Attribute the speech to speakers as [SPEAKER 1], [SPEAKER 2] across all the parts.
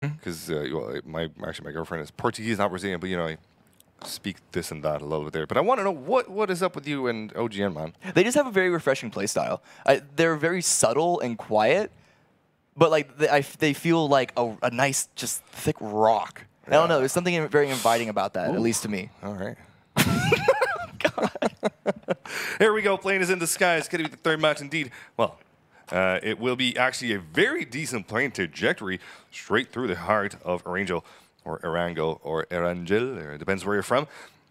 [SPEAKER 1] because well, my girlfriend is Portuguese, not Brazilian, but I speak this and that a little bit there. But I want to know what is up with you and OGN, man.
[SPEAKER 2] They just have a very refreshing play style. They're very subtle and quiet, but like they feel like a nice, just thick rock. Yeah. I don't know. There's something very inviting about that, at least to me.
[SPEAKER 1] All right. Here we go. Plane is in the sky. It's going to be the third match indeed. Well, it will be actually a very decent plane trajectory straight through the heart of Erangel, or Erangel, or Erangel. It depends where you're from.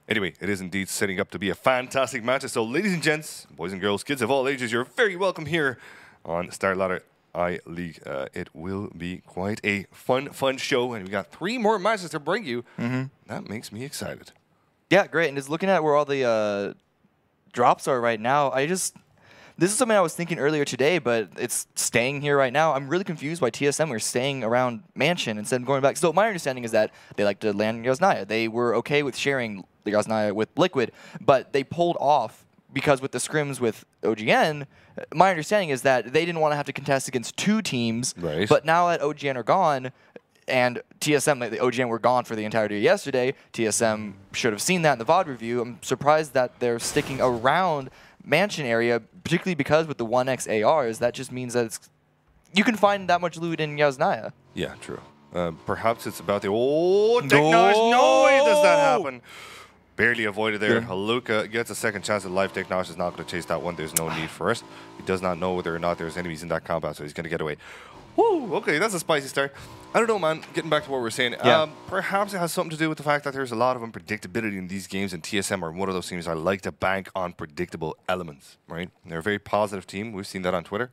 [SPEAKER 1] Anyway, it is indeed setting up to be a fantastic match. So, ladies and gents, boys and girls, kids of all ages, you're very welcome here on StarLadder I-League. It will be quite a fun show, and we got 3 more matches to bring you. That makes me excited.
[SPEAKER 2] Yeah, great. And just looking at where all the drops are right now, this is something I was thinking earlier today, but it's staying here right now. I'm really confused why TSM are staying around Mansion instead of going back. So my understanding is that they like to land Yasnaya. They were okay with sharing the Yasnaya with Liquid, but they pulled off because with the scrims with OGN, my understanding is that they didn't want to have to contest against 2 teams.
[SPEAKER 1] Right.
[SPEAKER 2] But now that OGN are gone, and TSM, like the OGN were gone for the entirety of yesterday, TSM should have seen that in the VOD review. I'm surprised that they're sticking around Mansion area, particularly because with the 1x ARs, that just means that you can find that much loot in Yasnaya.
[SPEAKER 1] Yeah, true. Perhaps it's about the... Oh, Technosh! No way does that happen! Barely avoided there. Haluka gets a second chance at life. Technosh is not going to chase that one. There's no need for it. He does not know whether or not there's enemies in that compound, so he's going to get away. Woo! Okay, that's a spicy start. I don't know, man. Getting back to what we were saying, perhaps it has something to do with the fact that there's a lot of unpredictability in these games, and TSM are one of those teams I like to bank on predictable elements, right? They're a very positive team. We've seen that on Twitter.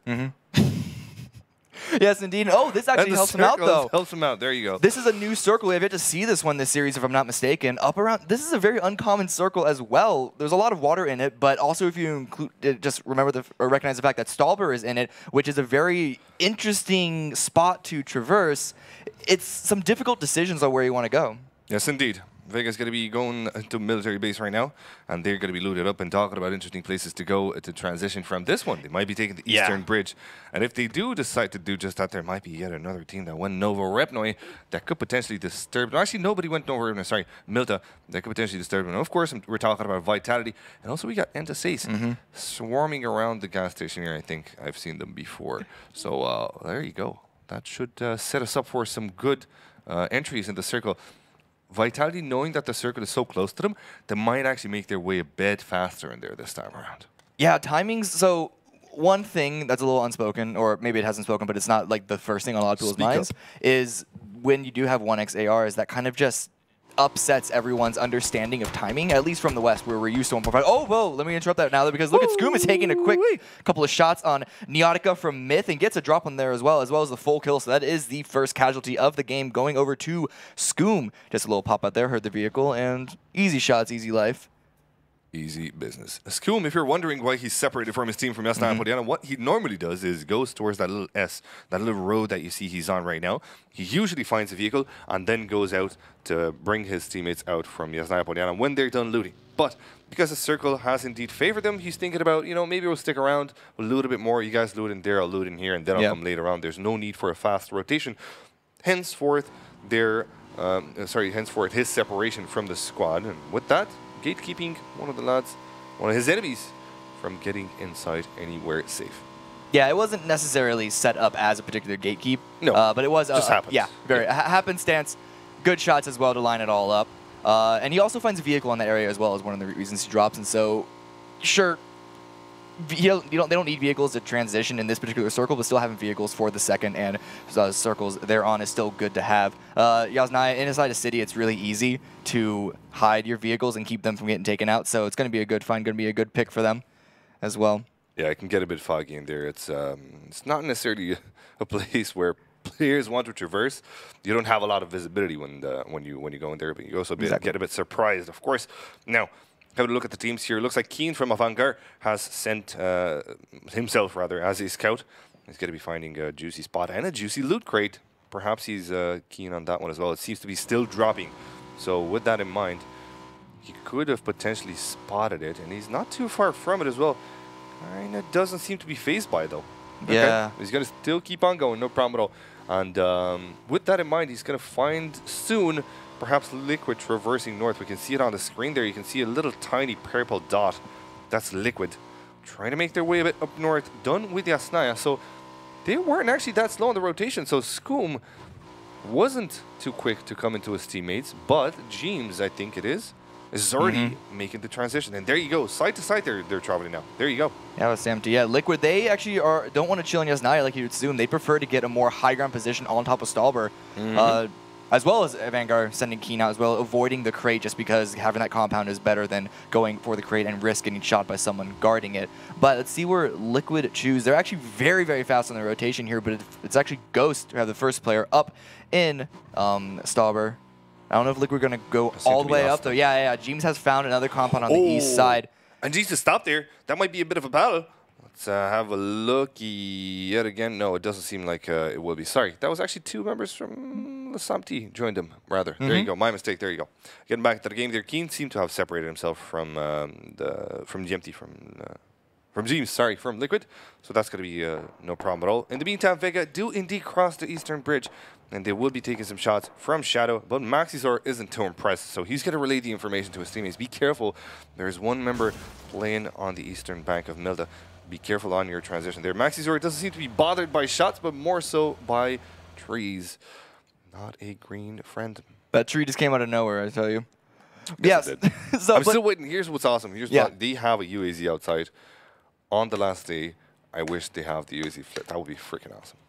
[SPEAKER 2] Yes, indeed. Oh, this actually helps them out, though.
[SPEAKER 1] Helps them out. There you go.
[SPEAKER 2] This is a new circle. We have yet to see this one this series, if I'm not mistaken. Up around. This is a very uncommon circle as well. There's a lot of water in it, but also if you include, just remember or recognize the fact that Stalber is in it, which is a very interesting spot to traverse. It's some difficult decisions on where you want to go.
[SPEAKER 1] Yes, indeed. Vega's going to be going to military base right now, and they're going to be looted up and talking about interesting places to go to transition from this one. They might be taking the Eastern Bridge, and if they do decide to do just that, there might be yet another team that went Novo Repnoi that could potentially disturb them. Actually, nobody went Novo Repnoi, sorry, Milta, that could potentially disturb them. And of course, we're talking about Vitality, and also we got Entasace swarming around the gas station here. I think I've seen them before. So there you go. That should set us up for some good entries in the circle. Vitality, knowing that the circle is so close to them, they might actually make their way a bit faster in there this time around.
[SPEAKER 2] Yeah, timings. So one thing that's a little unspoken, or maybe it hasn't spoken, but it's not like the first thing on a lot of people's minds, is when you do have 1x ARs, that kind of just upsets everyone's understanding of timing, at least from the West, where we're used to 1.5. Oh, whoa, let me interrupt that now, because look at Skoom is taking a quick couple of shots on Neotica from Myth and gets a drop on there as well as the full kill. So that is the first casualty of the game going over to Skoom. Just a little pop out there, heard the vehicle, and easy shots, easy life.
[SPEAKER 1] Easy business. Skoom, if you're wondering why he's separated from his team from S9 Podiana, what he normally does is goes towards that little S, that little road that you see he's on right now. He usually finds a vehicle and then goes out to bring his teammates out from Yasnaya Podiana when they're done looting. But because the circle has indeed favored them, he's thinking about, maybe we'll stick around, we'll loot a bit more. You guys loot in there, I'll loot in here, and then I'll come later on. There's no need for a fast rotation. Henceforth, henceforth his separation from the squad. And with that, gatekeeping one of his enemies from getting inside anywhere safe.
[SPEAKER 2] Yeah, it wasn't necessarily set up as a particular gatekeep.
[SPEAKER 1] No,
[SPEAKER 2] but it was
[SPEAKER 1] just happens.
[SPEAKER 2] Yeah, very happenstance. Good shots as well to line it all up. And he also finds a vehicle in that area as well as one of the reasons he drops. And so, sure, they don't need vehicles to transition in this particular circle, but still having vehicles for the second and circles they're on is still good to have. Yasnaya, inside a city, it's really easy to hide your vehicles and keep them from getting taken out, so it's going to be a good find, going to be a good pick for them as well. Yeah,
[SPEAKER 1] it can get a bit foggy in there. It's not necessarily a place where players want to traverse. You don't have a lot of visibility when you go in there, but you also get a bit surprised, of course. Now, having a look at the teams here, it looks like Keen from Avantgarde has sent himself as a scout. He's going to be finding a juicy spot and a juicy loot crate. Perhaps he's keen on that one as well. It seems to be still dropping. So with that in mind, he could have potentially spotted it, and he's not too far from it as well. And it doesn't seem to be phased by it, though.
[SPEAKER 2] Yeah.
[SPEAKER 1] Okay. He's going to still keep on going, no problem at all. And with that in mind, he's going to find soon perhaps Liquid traversing north. We can see it on the screen there. You can see a little tiny purple dot. That's Liquid. Trying to make their way a bit up north. Done with Yasnaya. So they weren't actually that slow in the rotation. So Skoom wasn't too quick to come into his teammates. But James, I think it is already making the transition. And there you go. Side to side they're traveling now. There you go.
[SPEAKER 2] Yeah, it's empty. Yeah, Liquid, they actually don't want to chill on Yasnaya like you would assume. They prefer to get a more high ground position on top of StarLadder. As well as Vanguard sending Keen out as well, avoiding the crate just because having that compound is better than going for the crate and risk getting shot by someone guarding it. But let's see where Liquid choose. They're actually very, very fast on the rotation here, but it's actually Ghost to have the first player up in StarLadder. I don't know if Liquid are going to go all the way up, though. Yeah. James has found another compound on the east side.
[SPEAKER 1] And James to stop there. That might be a bit of a battle. Let's have a look yet again. No, it doesn't seem like it will be. Sorry, that was actually 2 members from Samti joined him, rather. There you go. My mistake. There you go. Getting back to the game there, Keen seemed to have separated himself from GMT, from James, sorry, from Liquid. So that's going to be no problem at all. In the meantime, Vega do indeed cross the eastern bridge, and they will be taking some shots from Shadow, but Maxizor isn't too impressed, so he's going to relay the information to his teammates. Be careful. There's one member playing on the eastern bank of Milda. Be careful on your transition there. Maxizor doesn't seem to be bothered by shots, but more so by trees. Not a green friend.
[SPEAKER 2] That tree just came out of nowhere, I tell you.
[SPEAKER 1] Yes. So, I'm still waiting. Here's what's awesome. Here's what they have a UAZ outside. On the last day, I wish they have the UAZ flip. That would be freaking awesome.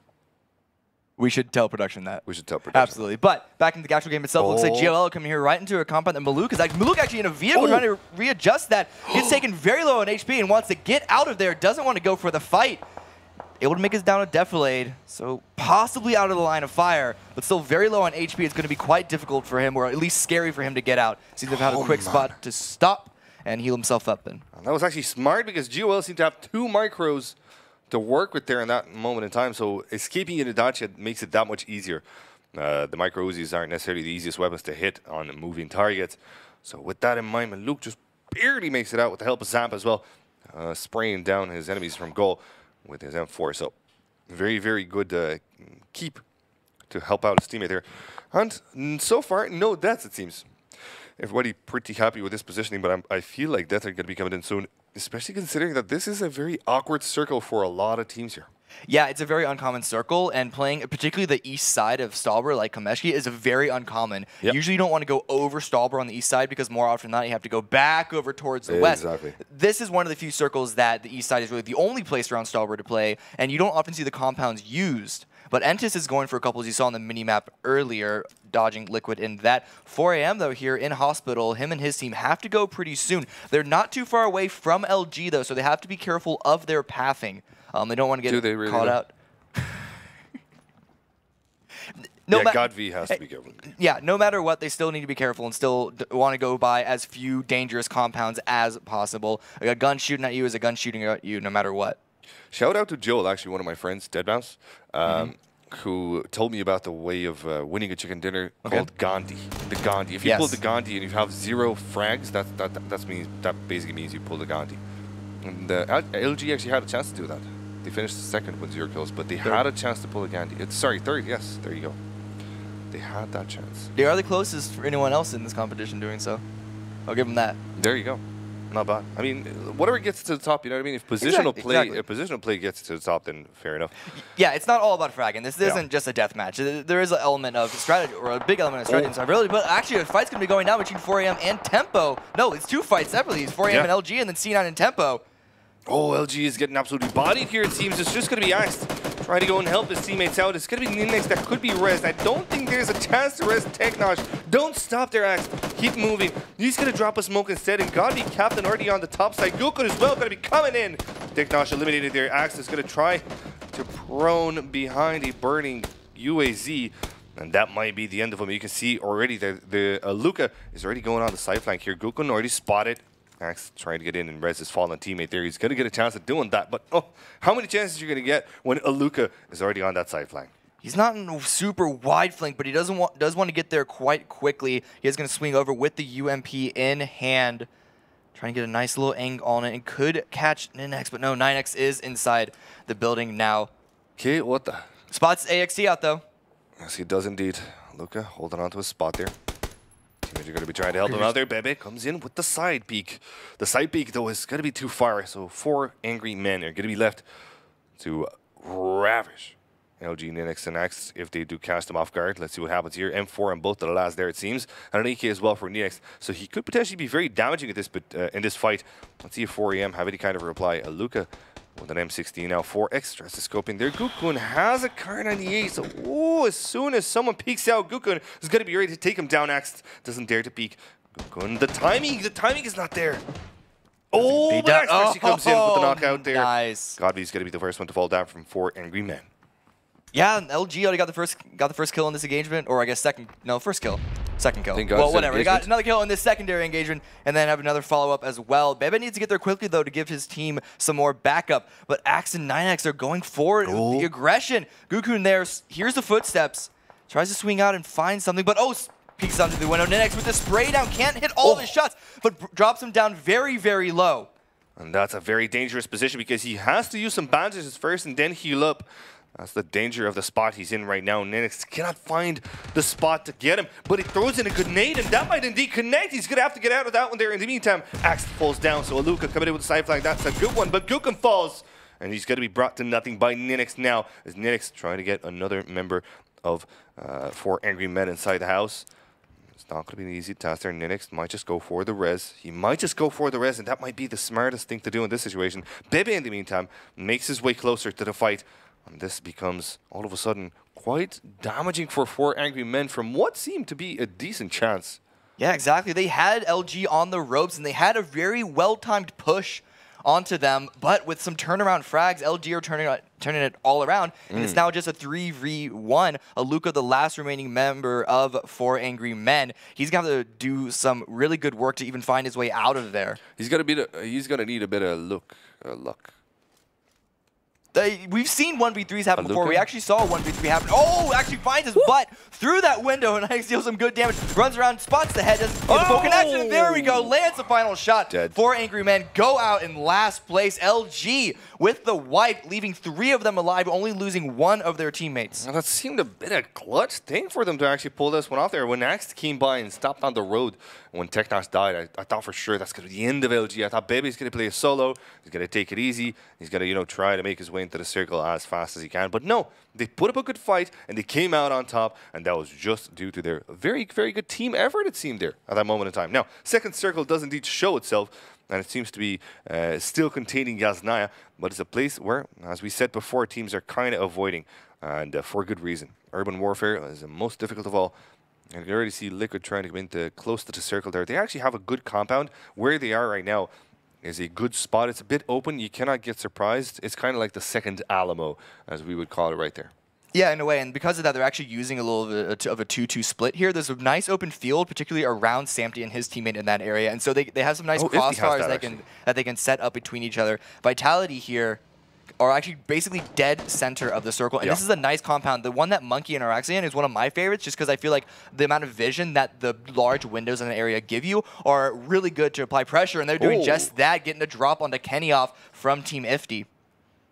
[SPEAKER 2] We should tell production that.
[SPEAKER 1] We should tell production.
[SPEAKER 2] Absolutely. But back into the actual game itself, looks like GLL coming here right into a compound. And Maluk actually in a vehicle trying to readjust that. Gets taken very low on HP and wants to get out of there. Doesn't want to go for the fight. Able to make his down a defilade, so possibly out of the line of fire, but still very low on HP. It's going to be quite difficult for him, or at least scary for him to get out. Seems to have had a quick spot to stop and heal himself up then.
[SPEAKER 1] That was actually smart because GOL seemed to have 2 micros to work with there in that moment in time, so escaping into Dacia makes it that much easier. The micro Uzis aren't necessarily the easiest weapons to hit on moving targets. So with that in mind, Luke just barely makes it out with the help of Zamp as well, spraying down his enemies from goal with his M4. So very, very good keep to help out his teammate there. And so far, no deaths, it seems. Everybody pretty happy with this positioning, but I feel like deaths are going to be coming in soon, especially considering that this is a very awkward circle for a lot of teams here.
[SPEAKER 2] Yeah, it's a very uncommon circle, and playing particularly the east side of StarLadder, like Kameshki, is a very uncommon. Yep. Usually you don't want to go over StarLadder on the east side because more often than not you have to go back over towards the west.
[SPEAKER 1] Exactly.
[SPEAKER 2] This is one of the few circles that the east side is really the only place around StarLadder to play, and you don't often see the compounds used. But Entis is going for a couple, as you saw on the mini-map earlier, dodging Liquid in that. 4 a.m. though here in Hospital, him and his team have to go pretty soon. They're not too far away from LG though, so they have to be careful of their pathing. They don't want to get
[SPEAKER 1] really
[SPEAKER 2] caught out.
[SPEAKER 1] God V has to be careful.
[SPEAKER 2] Yeah, no matter what, they still need to be careful and still want to go by as few dangerous compounds as possible. A gun shooting at you is a gun shooting at you no matter what.
[SPEAKER 1] Shout out to Joel, actually one of my friends, Deadbounce, who told me about the way of winning a chicken dinner called Gandhi. The Gandhi. If you pull the Gandhi and you have 0 frags, that basically means you pull the Gandhi. And LG actually had a chance to do that. They finished second with 0 kills, but they had a chance to pull a Gandhi. Sorry, third. Yes, there you go. They had that chance.
[SPEAKER 2] They are the closest for anyone else in this competition doing so. I'll give them that.
[SPEAKER 1] There you go. Not bad. I mean, whatever gets to the top, you know what I mean? If positional play gets to the top, then fair enough.
[SPEAKER 2] Yeah, it's not all about fragging. This isn't just a death match. There is an element of strategy, or a big element of strategy inside, really. But actually, a fight's going to be going down between 4 a.m. and Tempo. No, it's 2 fights separately. It's 4 a.m. and LG, and then C9 and Tempo.
[SPEAKER 1] Oh, LG is getting absolutely bodied here, it seems. It's just going to be Axe trying to go and help his teammates out. It's going to be Ninix that could be rezzed. I don't think there's a chance to res Teknosh. Don't stop there, Axe. Keep moving. He's going to drop a smoke instead, and gotta be Captain already on the top side. Gokun as well going to be coming in. Teknosh eliminated there. Axe is going to try to prone behind a burning UAZ. And that might be the end of him. You can see already that the Luca is already going on the side flank here. Gokun already spotted. Axe trying to get in and res his fallen teammate there. He's going to get a chance at doing that. But how many chances are you going to get when Aluka is already on that side flank?
[SPEAKER 2] He's not in a super wide flank, but he does want to get there quite quickly. He is going to swing over with the UMP in hand. Trying to get a nice little angle on it and could catch Ninx, but no, 9X is inside the building now.
[SPEAKER 1] Okay, what the?
[SPEAKER 2] Spots AXT out though.
[SPEAKER 1] Yes, he does indeed. Luca holding on to his spot there. Teammates are going to be trying to help him out there. Bebe comes in with the side peek. The side peek, though, is going to be too far. So 4 angry men are going to be left to ravish LG, Ninix, and Axe if they do cast him off guard. Let's see what happens here. M4 on both of the last there, it seems. And an AK as well for Ninix. So he could potentially be very damaging at this, in this fight. Let's see if 4AM have any kind of reply. Luca with an M16 now. 4X tries to scope in there. Gukun has a Kar98. So, as soon as someone peeks out, Gukun is going to be ready to take him down. Axe doesn't dare to peek. Gukun, the timing is not there. Oh, but Axe actually comes in with the knockout there.
[SPEAKER 2] Nice.
[SPEAKER 1] Godby's going to be the first one to fall down from 4 angry men.
[SPEAKER 2] Yeah, and LG already got the first kill in this engagement, or I guess first kill. Second kill. Well, whatever. He got another kill in this secondary engagement, and then have another follow-up as well. Bebe needs to get there quickly, though, to give his team some more backup. But Axe and 9X are going forward with the aggression. Gukun there hears the footsteps, tries to swing out and find something, but peeks onto the window. 9X with the spray down, can't hit all of his shots, but drops him down very, very low.
[SPEAKER 1] And that's a very dangerous position because he has to use some bandages first and then heal up. That's the danger of the spot he's in right now. Ninix cannot find the spot to get him, but he throws in a grenade, and that might indeed connect. He's going to have to get out of that one there. In the meantime, Axe falls down, so Aluka coming in with a side flag. That's a good one, but Gukun falls, and he's going to be brought to nothing by Ninix now, as Ninix trying to get another member of 4 angry men inside the house. It's not going to be an easy task there. Ninix might just go for the res. He might just go for the res, and that might be the smartest thing to do in this situation. Bebe, in the meantime, makes his way closer to the fight. And this becomes, all of a sudden, quite damaging for 4 angry men from what seemed to be a decent chance.
[SPEAKER 2] Yeah, exactly. They had LG on the ropes, and they had a very well-timed push onto them. But with some turnaround frags, LG are turning it all around. And it's now just a 3v1. Aluka, the last remaining member of 4 angry men. He's going to have to do some really good work to even find his way out of there.
[SPEAKER 1] He's going to need a bit of luck.
[SPEAKER 2] We've seen 1v3s happen before. We actually saw a 1v3 happen. Actually finds his butt through that window and deals some good damage. Runs around, spots the head, doesn't get the full connection, and there we go. Lands the final shot.
[SPEAKER 1] Dead.
[SPEAKER 2] 4 angry men go out in last place. LG with the wipe, leaving 3 of them alive, only losing 1 of their teammates.
[SPEAKER 1] Well, that seemed a bit of a clutch thing for them to actually pull this one off there. When Axe came by and stopped on the road, when Technos died, I thought for sure that's going to be the end of LG. I thought Baby's going to play a solo. He's going to take it easy. He's going to, try to make his way into the circle as fast as he can. But no, they put up a good fight, and they came out on top, and that was just due to their very, very good team effort, it seemed there at that moment in time. Now, second circle does indeed show itself, and it seems to be still containing Yasnaya, but it's a place where, as we said before, teams are kind of avoiding, and for good reason. Urban warfare is the most difficult of all. And you can already see Liquid trying to come into close to the circle there. They actually have a good compound. Where they are right now is a good spot. It's a bit open. You cannot get surprised. It's kind of like the second Alamo, as we would call it right there.
[SPEAKER 2] Yeah, in a way, and because of that, they're actually using a little bit of a 2-2 split here. There's a nice open field, particularly around Samty and his teammate in that area, and so they have some nice crossfires that they can set up between each other. Vitality here are actually basically dead center of the circle, and this is a nice compound. The one that Monkey interacts in is one of my favorites, just because I feel like the amount of vision that the large windows in the area give you are really good to apply pressure, and they're doing just that, getting a drop onto Kenny off from Team Ifty.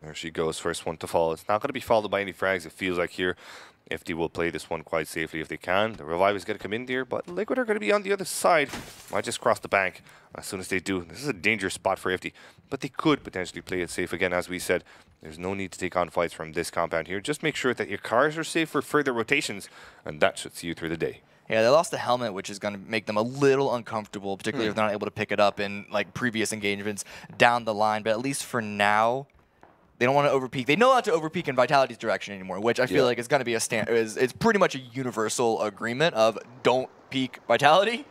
[SPEAKER 1] There she goes, first one to fall. It's not going to be followed by any frags, it feels like here. Ifty will play this one quite safely if they can. The revive is going to come in there, but Liquid are going to be on the other side. Might just cross the bank as soon as they do. This is a dangerous spot for Ifty, but they could potentially play it safe again. As we said, there's no need to take on fights from this compound here. Just make sure that your cars are safe for further rotations, and that should see you through the day.
[SPEAKER 2] Yeah, they lost the helmet, which is going to make them a little uncomfortable, particularly if they're not able to pick it up in previous engagements down the line. But at least for now, they don't want to overpeak. They know not to overpeak in Vitality's direction anymore, which I feel like is going to be it's pretty much a universal agreement of don't peak Vitality.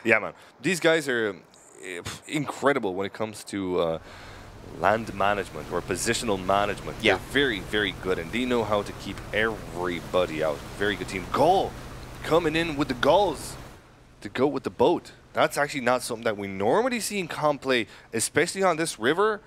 [SPEAKER 1] Yeah, man. These guys are incredible when it comes to land management or positional management. They're very, very good, and they know how to keep everybody out. Very good team. Goal coming in with the goals to go with the boat. That's actually not something that we normally see in comp play, especially on this river.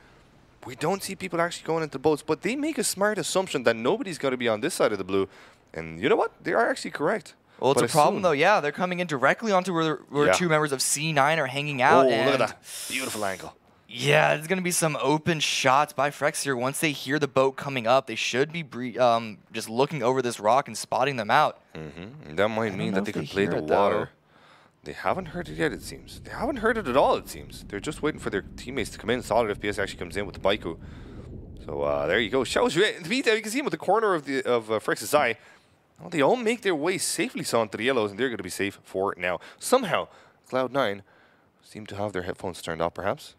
[SPEAKER 1] We don't see people actually going into boats, but they make a smart assumption that nobody's going to be on this side of the blue. And you know what? They are actually correct.
[SPEAKER 2] Well, it's a problem, though. Yeah, they're coming in directly onto where 2 members of C9 are hanging out.
[SPEAKER 1] Oh, look at that. Beautiful angle.
[SPEAKER 2] Yeah, there's going to be some open shots by Frex here. Once they hear the boat coming up, they should be just looking over this rock and spotting them out.
[SPEAKER 1] That might mean that they could play the water. They haven't heard it yet, it seems. They haven't heard it at all, it seems. They're just waiting for their teammates to come in. Solid FPS actually comes in with the Baiku. So there you go. In the meantime, you can see him with the corner of Frex's eye. Well, they all make their way safely onto the yellows, and they're going to be safe for now. Somehow, Cloud9 seem to have their headphones turned off, perhaps.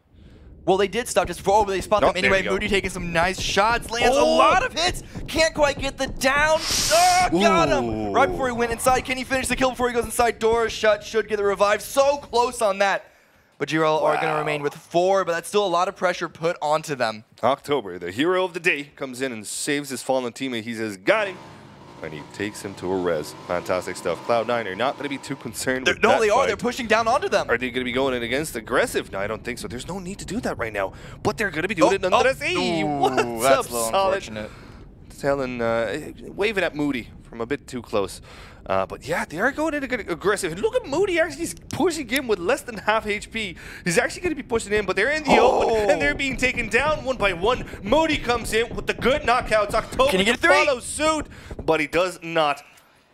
[SPEAKER 2] Well, they did stop just before, but they spot them anyway. Moody taking some nice shots, lands a lot of hits. Can't quite get the down. Oh, got him! Right before he went inside. Can he finish the kill before he goes inside? Doors shut, should get the revive. So close on that. But Giro are going to remain with 4, but that's still a lot of pressure put onto them.
[SPEAKER 1] October, the hero of the day, comes in and saves his fallen teammate. He says, got him. And he takes him to a res. Fantastic stuff. Cloud9 are not going to be too concerned with that.
[SPEAKER 2] No, they are.
[SPEAKER 1] Fight.
[SPEAKER 2] They're pushing down onto them.
[SPEAKER 1] Are they going to be going in against aggressive? No, I don't think so. There's no need to do that right now. But they're going to be doing it nonetheless. Hey, what's up, Solid? Telling, waving at Moody from a bit too close. But yeah, they are going in aggressive. And look at Moody actually pushing in with less than half HP. He's actually going to be pushing in, but they're in the open, and they're being taken down one by one. Moody comes in with the good knockouts. October
[SPEAKER 2] can he get 3?
[SPEAKER 1] Follow suit, but he does not.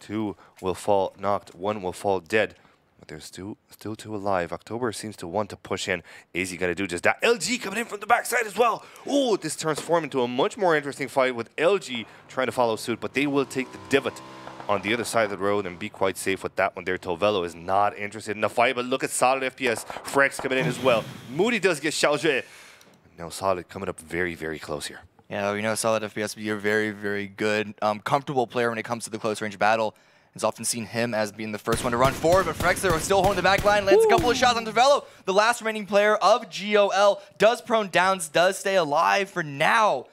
[SPEAKER 1] 2 will fall knocked, 1 will fall dead. But there's still 2 alive. October seems to want to push in. Is he going to do just that? LG coming in from the backside as well. Oh, this transformed into a much more interesting fight with LG trying to follow suit, but they will take the divot on the other side of the road and be quite safe with that one there. Tovello is not interested in the fight, but look at Solid FPS. Frex coming in as well. Moody does get Xiaojue. Now Solid coming up very, very close here.
[SPEAKER 2] Yeah, we know Solid FPS be a very, very good, comfortable player when it comes to the close range battle. It's often seen him as being the first one to run forward, but Frexler still holding the back line, lands a couple of shots on Tovello. The last remaining player of GOL does prone downs, does stay alive for now.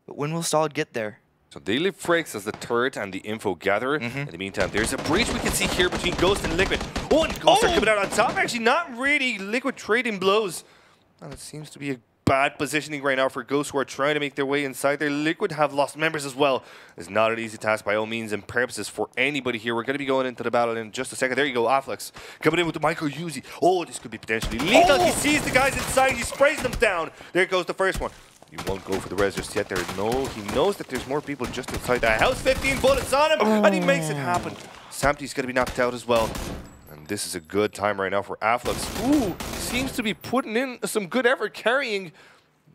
[SPEAKER 2] But when will Solid get there?
[SPEAKER 1] So they leave Frex as the turret and the info gatherer. In the meantime, there's a breach we can see here between Ghost and Liquid. Oh, and Ghost are coming out on top. Actually, not really. Liquid trading blows. And it seems to be a bad positioning right now for Ghosts who are trying to make their way inside there. Liquid have lost members as well. It's not an easy task by all means and purposes for anybody here. We're going to be going into the battle in just a second. There you go, Afflex coming in with the Michael Uzi. Oh, this could be potentially lethal. He sees the guys inside. He sprays them down. There goes the first one. He won't go for the res just yet. He knows that there's more people just inside the house. 15 bullets on him, and he makes it happen. Samty's going to be knocked out as well. And this is a good time right now for Afflux. Ooh, seems to be putting in some good effort carrying,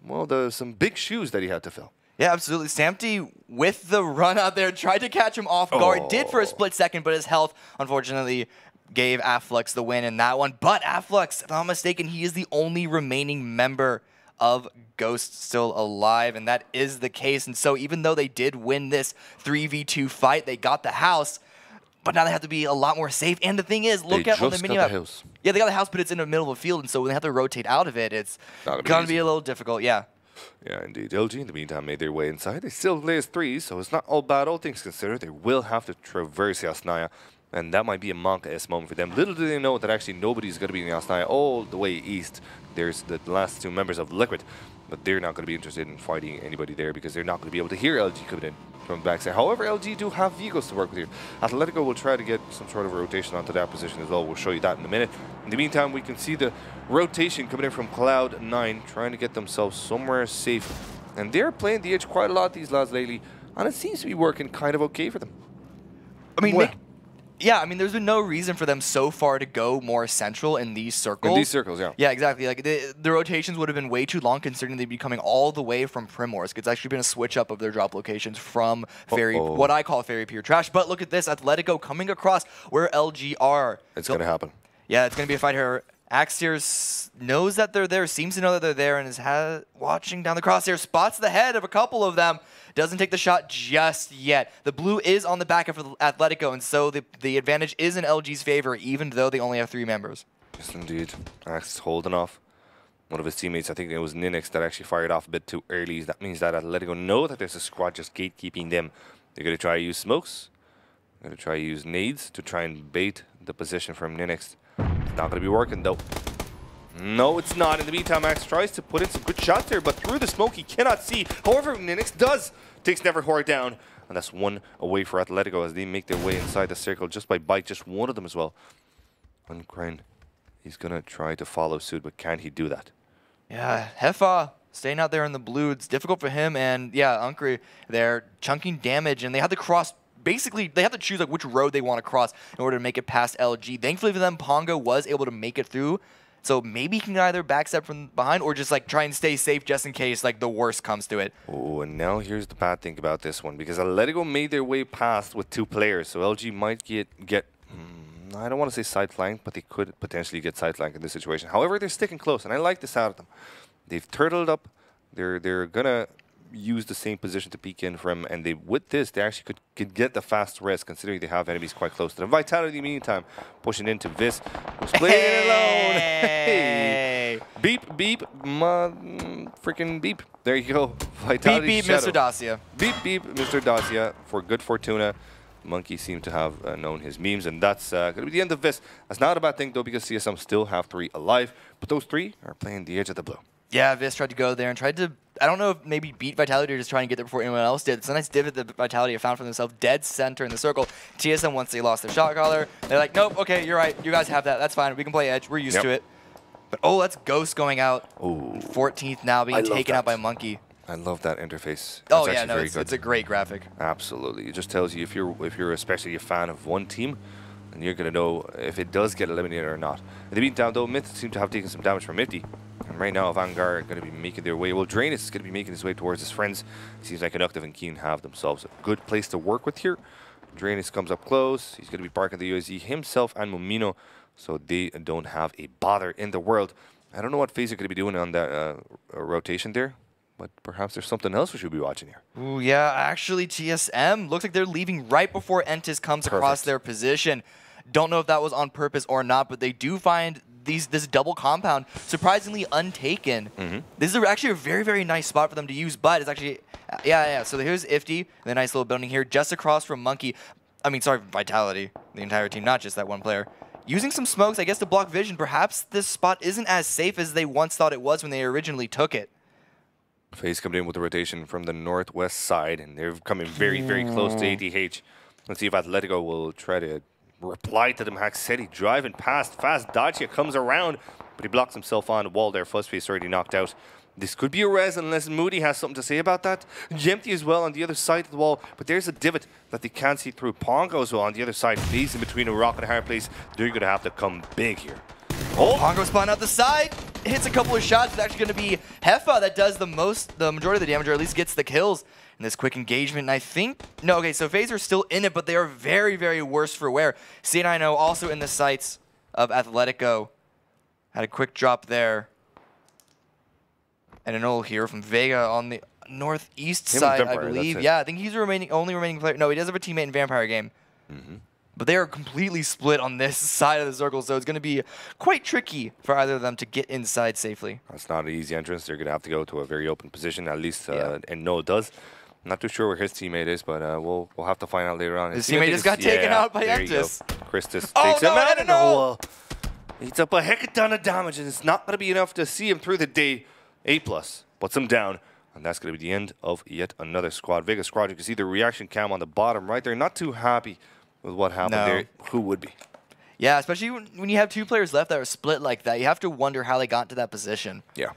[SPEAKER 1] well, some big shoes that he had to fill.
[SPEAKER 2] Yeah, absolutely. Samty, with the run out there, tried to catch him off guard. Did for a split second, but his health, unfortunately, gave Afflux the win in that one. But Afflux, if I'm not mistaken, he is the only remaining member of Ghost still alive, and that is the case. And so even though they did win this 3v2 fight, they got the house, but now they have to be a lot more safe. And the thing is, look at on the mini-map. Yeah, they got the house, but it's in the middle of a field, and so when they have to rotate out of it, it's going to be a little difficult, yeah.
[SPEAKER 1] Yeah, indeed. LG, in the meantime, made their way inside. They still play as 3s, so it's not all bad, all things considered. They will have to traverse Yasnaya, and that might be a Monka-esque moment for them. Little do they know that actually nobody's going to be in Yasnaya all the way east. There's the last 2 members of Liquid, but they're not going to be interested in fighting anybody there because they're not going to be able to hear LG coming in from the backside. However, LG do have vehicles to work with here. Atletico will try to get some sort of a rotation onto that position as well. We'll show you that in a minute. In the meantime, we can see the rotation coming in from Cloud9, trying to get themselves somewhere safe. And they're playing the edge quite a lot, these lads, lately, and it seems to be working kind of okay for them.
[SPEAKER 2] I mean, yeah, I mean, there's been no reason for them so far to go more central in these circles.
[SPEAKER 1] In these circles, yeah.
[SPEAKER 2] Yeah, exactly. Like the rotations would have been way too long considering they'd be coming all the way from Primorsk. It's actually been a switch up of their drop locations from what I call Fairy Pure Trash. But look at this, Atletico coming across where LG are.
[SPEAKER 1] It's going to happen.
[SPEAKER 2] Yeah, it's going to be a fight here. Axier knows that they're there, seems to know that they're there, and is watching down the crosshair, spots the head of a couple of them. Doesn't take the shot just yet. The blue is on the back of Atletico, and so the advantage is in LG's favor, even though they only have 3 members.
[SPEAKER 1] Yes, indeed. Axe is holding off. One of his teammates, I think it was Ninix, that actually fired off a bit too early. That means that Atletico know that there's a squad just gatekeeping them. They're going to try to use smokes. They're going to try to use nades to try and bait the position from Ninix. It's not going to be working, though. No, it's not. In the meantime, Max tries to put in some good shots there, but through the smoke, he cannot see. However, Ninix does. Takes Neverhore down, and that's 1 away for Atletico as they make their way inside the circle just by bite, just one of them as well. Uncrane, he's going to try to follow suit, but can he do that?
[SPEAKER 2] Yeah, Hefa staying out there in the blue. It's difficult for him. And yeah, Unkri, they're chunking damage, and they have to cross. Basically, they have to choose like which road they want to cross in order to make it past LG. Thankfully for them, Pongo was able to make it through. So maybe he can either backstep from behind or just like try and stay safe just in case like the worst comes to it.
[SPEAKER 1] Oh, and now here's the bad thing about this one, because Atletico made their way past with 2 players, so LG might get I don't want to say side flanked, but they could potentially get side flanked in this situation. However, they're sticking close, and I like this out of them. They've turtled up. They're gonna use the same position to peek in from, and with this they actually could get the fast rest, considering they have enemies quite close to them. Vitality, in the meantime, pushing into Vis, who's playing it alone. Hey. Beep, beep, freaking beep. There you go. Vitality
[SPEAKER 2] beep, beep, Mr. Dacia.
[SPEAKER 1] Beep, beep, Mr. Dacia. For good fortuna, Monkey seemed to have known his memes, and that's going to be the end of Vis. That's not a bad thing, though, because CSM still have 3 alive, but those 3 are playing the edge of the blue.
[SPEAKER 2] Yeah, Vis tried to go there and tried to, I don't know if maybe beat Vitality or just trying to get there before anyone else did. It's a nice divot that Vitality have found for themselves, dead center in the circle. TSM, once they lost their shot caller, they're like, nope, okay, you're right. You guys have that. That's fine. We can play edge. We're used to it. But, oh, that's Ghost going out.
[SPEAKER 1] Ooh.
[SPEAKER 2] 14th now, being taken out by Monkey.
[SPEAKER 1] I love that interface.
[SPEAKER 2] Oh, yeah, no, it's a great graphic.
[SPEAKER 1] Absolutely. It just tells you if you're especially a fan of one team, and you're going to know if it does get eliminated or not. In the meantime, though, Myth seem to have taken some damage from Mifty. And right now, Vanguard are going to be making their way. Well, Drainus is going to be making his way towards his friends. It seems like Inactive and Keen have themselves a good place to work with here. Drainus comes up close. He's going to be barking the UAZ himself and Momino, so they don't have a bother in the world. I don't know what FaZe are going to be doing on that rotation there, but perhaps there's something else we should be watching here.
[SPEAKER 2] Ooh, yeah, actually, TSM looks like they're leaving right before Entis comes across their position. Don't know if that was on purpose or not, but they do find this double compound surprisingly untaken. This is actually a very, very nice spot for them to use, but it's actually, yeah. So here's Ifty, the nice little building here, just across from Monkey. I mean, sorry, Vitality, the entire team, not just that one player. Using some smokes, I guess, to block vision. Perhaps this spot isn't as safe as they once thought it was when they originally took it.
[SPEAKER 1] FaZe coming in with the rotation from the northwest side, and they're coming very, very close to ATH. Let's see if Atletico will try to reply to them. Haxetti driving past fast. Dacia comes around, but he blocks himself on the wall there. Fuzzface already knocked out. This could be a res unless Moody has something to say about that. Empty as well on the other side of the wall, but there's a divot that they can't see through. Pongo as well on the other side. FaZe in between a rock and a hard place. They're going to have to come big here.
[SPEAKER 2] Oh, Pongo spawn out the side. Hits a couple of shots. It's actually going to be Hefa that does the majority of the damage, or at least gets the kills in this quick engagement. And I think, no, okay, so FaZe are still in it, but they are very, very worse for wear. C9O also in the sights of Atletico. Had a quick drop there. And an ult here from Vega on the northeast side, I believe. Yeah, I think he's the only remaining player. No, he does have a teammate in Vampire game. But they are completely split on this side of the circle, so it's going to be quite tricky for either of them to get inside safely.
[SPEAKER 1] That's not an easy entrance. They're going to have to go to a very open position, at least, and Noah does. I'm not too sure where his teammate is, but we'll have to find out later on.
[SPEAKER 2] His teammate just got taken out by Entis.
[SPEAKER 1] Christus takes him out in the wall. He's up a heck of a ton of damage, and it's not going to be enough to see him through the day. A+, puts him down, and that's going to be the end of yet another squad. Vega squad, you can see the reaction cam on the bottom right there. Not too happy with what happened there. Who would be?
[SPEAKER 2] Yeah, especially when you have 2 players left that are split like that. You have to wonder how they got to that position.
[SPEAKER 1] Yeah.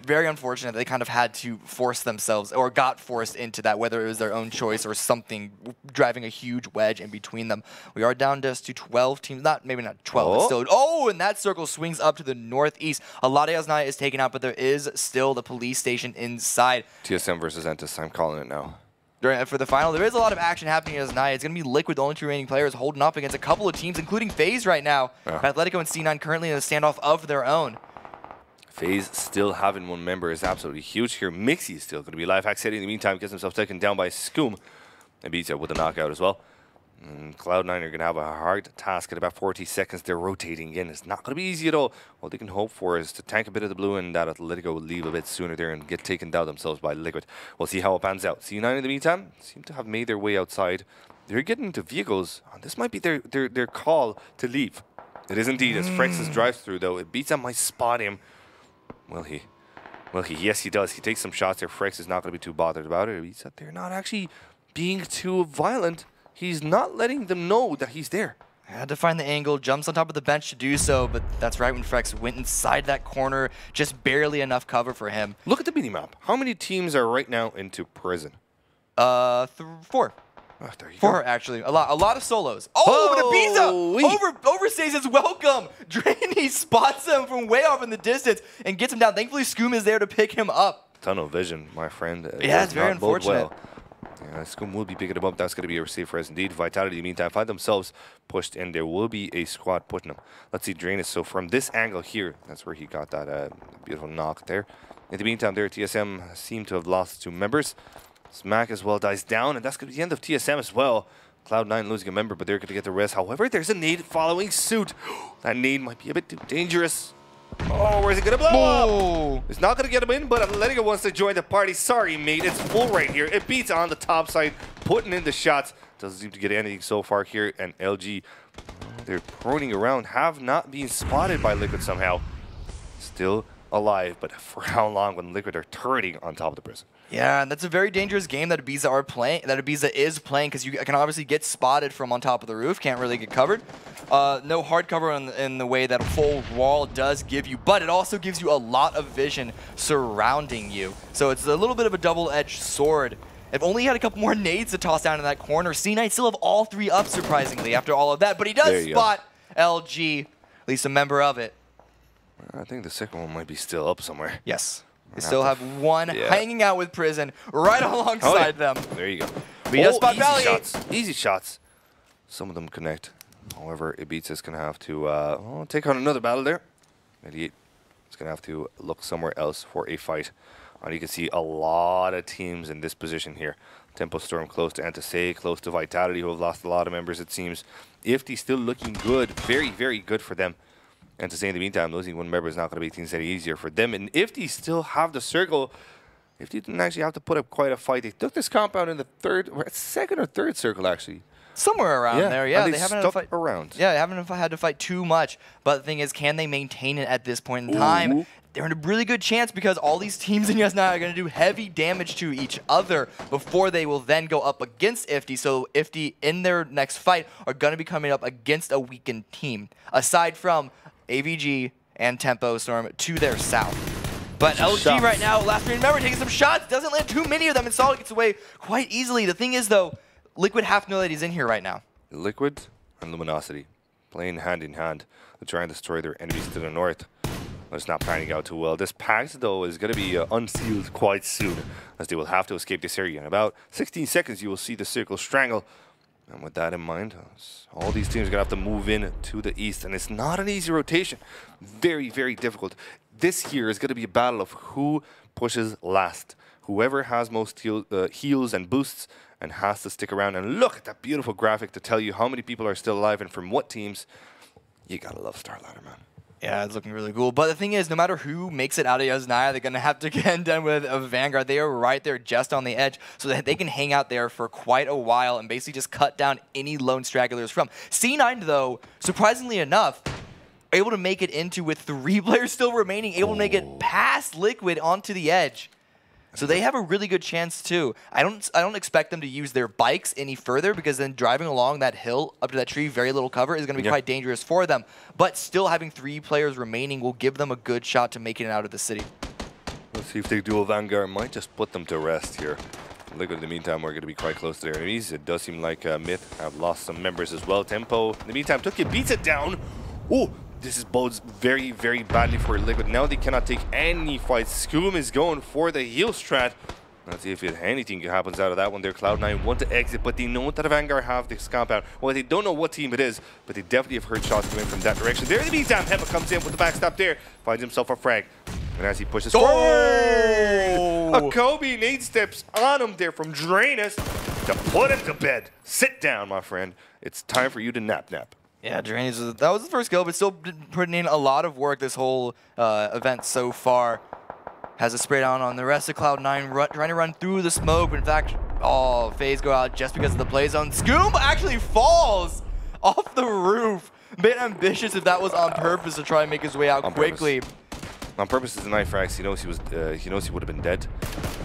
[SPEAKER 2] Very unfortunate they kind of had to force themselves, or got forced into that, whether it was their own choice or something driving a huge wedge in between them. We are down just to 12 teams, maybe not 12, but still. Oh, and that circle swings up to the northeast. Alade Asnaya is taken out, but there is still the police station inside.
[SPEAKER 1] TSM versus Entis, I'm calling it now.
[SPEAKER 2] For the final, there is a lot of action happening as Naya. It's going to be Liquid, the only 2 remaining players, holding up against a couple of teams, including FaZe right now. Atletico and C9 currently in a standoff of their own.
[SPEAKER 1] FaZe still having 1 member is absolutely huge here. Mixie is still going to be alive. Haxetti in the meantime gets himself taken down by Scoom and beats it with a knockout as well. And Cloud9 are going to have a hard task at about 40 seconds. They're rotating in. It's not going to be easy at all. What they can hope for is to tank a bit of the blue, and that Atletico will leave a bit sooner there and get taken down themselves by Liquid. We'll see how it pans out. C9 in the meantime seem to have made their way outside. They're getting into vehicles. This might be their call to leave. It is indeed, as Frex's drives through, though. It beats him, might spot him. Yes, he does. He takes some shots there. Frex is not going to be too bothered about it. They're not actually being too violent. He's not letting them know that he's there.
[SPEAKER 2] Had to find the angle, jumps on top of the bench to do so, but that's right when Frex went inside that corner, just barely enough cover for him.
[SPEAKER 1] Look at the mini-map. How many teams are right now into prison?
[SPEAKER 2] 4.
[SPEAKER 1] Oh, there you
[SPEAKER 2] 4,
[SPEAKER 1] go.
[SPEAKER 2] actually. A lot of solos. Oh, Nabiza overstays his welcome. Drainy spots him from way off in the distance and gets him down. Thankfully, Scoom is there to pick him up.
[SPEAKER 1] Tunnel vision, my friend.
[SPEAKER 2] Yeah, it's very unfortunate.
[SPEAKER 1] Yeah, Scoom will be picking him up. That's going to be a receive for us indeed. Vitality, in the meantime, find themselves pushed in. There will be a squad putting them. Let's see Drainus. So from this angle here, that's where he got that beautiful knock there. In the meantime, there, TSM seem to have lost 2 members. Smack as well dies down, and that's going to be the end of TSM as well. Cloud9 losing a member, but they're going to get the rest. However, there's a nade following suit. That nade might be a bit too dangerous. Oh, where's it going to blow up? It's not going to get him in, but Atletico wants to join the party. Sorry, mate. It's full right here. It beats on the top side, putting in the shots. Doesn't seem to get anything so far here. And LG, they're proning around, have not been spotted by Liquid somehow. Still alive, but for how long when Liquid are turreting on top of the prison?
[SPEAKER 2] Yeah, and that's a very dangerous game that Ibiza is playing, because you can obviously get spotted from on top of the roof, can't really get covered. No hard cover in the way that a full wall does give you, but it also gives you a lot of vision surrounding you. So it's a little bit of a double-edged sword. If only he had a couple more nades to toss down in that corner, C9 still have all 3 up, surprisingly, after all of that. But he does spot LG, at least a member of it.
[SPEAKER 1] I think the second one might be still up somewhere.
[SPEAKER 2] Yes. They still have one hanging out with Prison right alongside them.
[SPEAKER 1] There you go.
[SPEAKER 2] But he does spot Valley.
[SPEAKER 1] Easy shots. Some of them connect. However, Ibiza is going to have to take on another battle there. 88 is going to have to look somewhere else for a fight. And you can see a lot of teams in this position here. Tempo Storm close to Antasei, close to Vitality, who have lost a lot of members, it seems. Ifty still looking good. Very, very good for them. And to say in the meantime, losing 1 member is not going to be things any easier for them. And if they still have the circle, if they didn't actually have to put up quite a fight, they took this compound in the second or third circle, actually.
[SPEAKER 2] Somewhere around there, yeah.
[SPEAKER 1] And they haven't had to fight around.
[SPEAKER 2] Yeah, they haven't had to fight too much. But the thing is, can they maintain it at this point in time? They're in a really good chance, because all these teams in US9 are going to do heavy damage to each other before they will then go up against Ifty. So Ifty, in their next fight, are going to be coming up against a weakened team, aside from AVG and Tempo Storm to their south. But LG right now, last remember, taking some shots, doesn't land too many of them, and Solid gets away quite easily. The thing is, though, Liquid have to know that he's in here right now.
[SPEAKER 1] Liquid and Luminosity playing hand in hand to try and destroy their enemies to the north. But it's not panning out too well. This pact, though, is going to be unsealed quite soon, as they will have to escape this area. In about 16 seconds, you will see the circle strangle. And with that in mind, all these teams are going to have to move in to the east. And it's not an easy rotation. Very, very difficult. This here is going to be a battle of who pushes last. Whoever has most heals and boosts and has to stick around. And look at that beautiful graphic to tell you how many people are still alive and from what teams. You got to love StarLadder, man.
[SPEAKER 2] Yeah, it's looking really cool. But the thing is, no matter who makes it out of Yasnaya, they're going to have to contend with a Vanguard. They are right there just on the edge, so that they can hang out there for quite a while and basically just cut down any lone stragglers from. C9, though, surprisingly enough, able to make it into, with 3 players still remaining, able to make it past Liquid onto the edge. So they have a really good chance too. I don't expect them to use their bikes any further, because then driving along that hill up to that tree, very little cover, is going to be quite dangerous for them. But still having 3 players remaining will give them a good shot to making it out of the city.
[SPEAKER 1] Let's see if they do a Vanguard. Might just put them to rest here. Liquid, in the meantime, we're going to be quite close to their enemies. It does seem like Myth have lost some members as well. Tempo, in the meantime, took it, beats it down. Oh, this bodes very, very badly for Liquid. Now they cannot take any fights. Scoom is going for the heal strat. Let's see if anything happens out of that one there. Cloud9 want to exit, but they know that the Vanguard have this compound. Well, they don't know what team it is, but they definitely have heard shots coming from that direction. There in the meantime, Hema comes in with the backstop there. Finds himself a frag. And as he pushes forward, a Kobe nade steps on him there from Drainus to put him to bed. Sit down, my friend. It's time for you to nap.
[SPEAKER 2] Yeah, Drainus, that was the first kill, but still putting in a lot of work this whole event so far. Has a spray down on the rest of Cloud9, trying to run through the smoke. In fact, phase go out just because of the play zone. Scoom actually falls off the roof. A bit ambitious if that was on purpose to try and make his way out quickly.
[SPEAKER 1] On purpose to deny frags. He knows he would have been dead.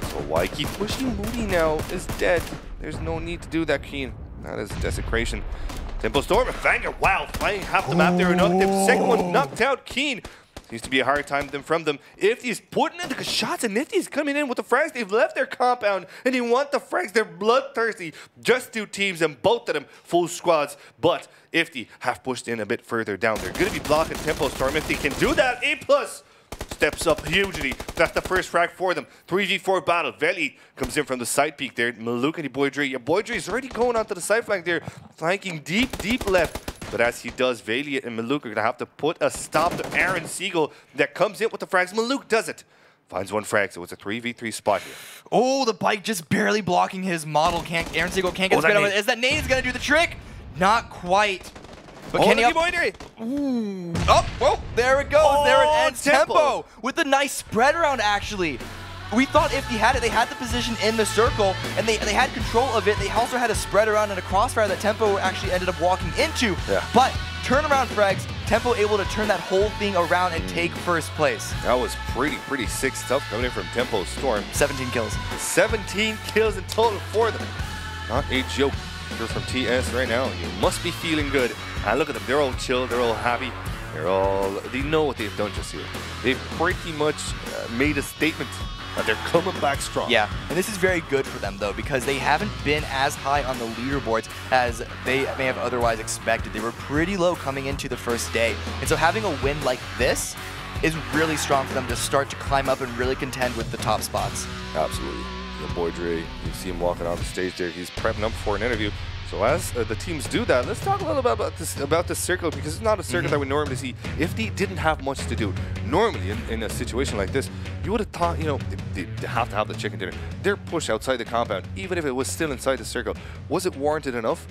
[SPEAKER 1] So why keep pushing? Moody now is dead. There's no need to do that, Keen. That is desecration. Tempo Storm, a banger. Wow, flying half the map there. The second one knocked out. Keen. Seems to be a hard time from them. Ifty's putting in the shots, and Nifty's coming in with the frags. They've left their compound, and they want the frags. They're bloodthirsty. Just 2 teams, and both of them full squads. But Ifty have pushed in a bit further down. They're going to be blocking Tempo Storm. If they can do that, A+ steps up hugely. That's the first frag for them. 3v4 battle. Veli comes in from the side peak there. Maluk and Boydre. Yeah, Boydre is already going onto the side flank there, flanking deep left. But as he does, Valiant and Maluk are going to have to put a stop to Aaron Siegel that comes in with the frags. Maluk does it. Finds 1 frag, so it's a 3v3 spot here.
[SPEAKER 2] Oh, the bike just barely blocking his model. Aaron Siegel can't get his bit on it. Is that nade is going to do the trick? Not quite. But can he Ooh. Oh, whoa, there it goes. Oh, there it ends. Tempo with a nice spread around, actually. We thought if he had it, they had the position in the circle, and they had control of it. They also had a spread around and a crossfire that Tempo actually ended up walking into. Yeah. But turnaround frags, Tempo able to turn that whole thing around and take first place.
[SPEAKER 1] That was pretty sick stuff coming in from Tempo Storm.
[SPEAKER 2] 17 kills.
[SPEAKER 1] 17 kills in total for them. Not a joke. You're from TS right now. You must be feeling good. And look at them. They're all chill. They're all happy. They know what they've done just here. They've pretty much made a statement that they're coming back strong.
[SPEAKER 2] Yeah, and this is very good for them, though, because they haven't been as high on the leaderboards as they may have otherwise expected. They were pretty low coming into the first day. And so having a win like this is really strong for them to start to climb up and really contend with the top spots.
[SPEAKER 1] Absolutely. The boy Dre, you see him walking on the stage there. He's prepping up for an interview. So as the teams do that, let's talk a little bit about this circle, because it's not a circle that we normally see. If they didn't have much to do, normally in a situation like this, you would have thought, you know, they have to have the chicken dinner. They're pushed outside the compound, even if it was still inside the circle. Was it warranted enough?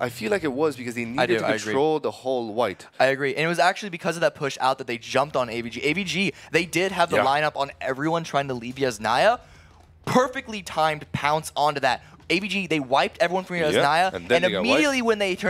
[SPEAKER 1] I feel like it was, because they needed to control the whole white.
[SPEAKER 2] I agree. And it was actually because of that push out that they jumped on AVG. AVG, they did have the lineup on everyone trying to leave Yasnaya. Perfectly timed pounce onto that. AVG, they wiped everyone from Yasnaya, and immediately when they turned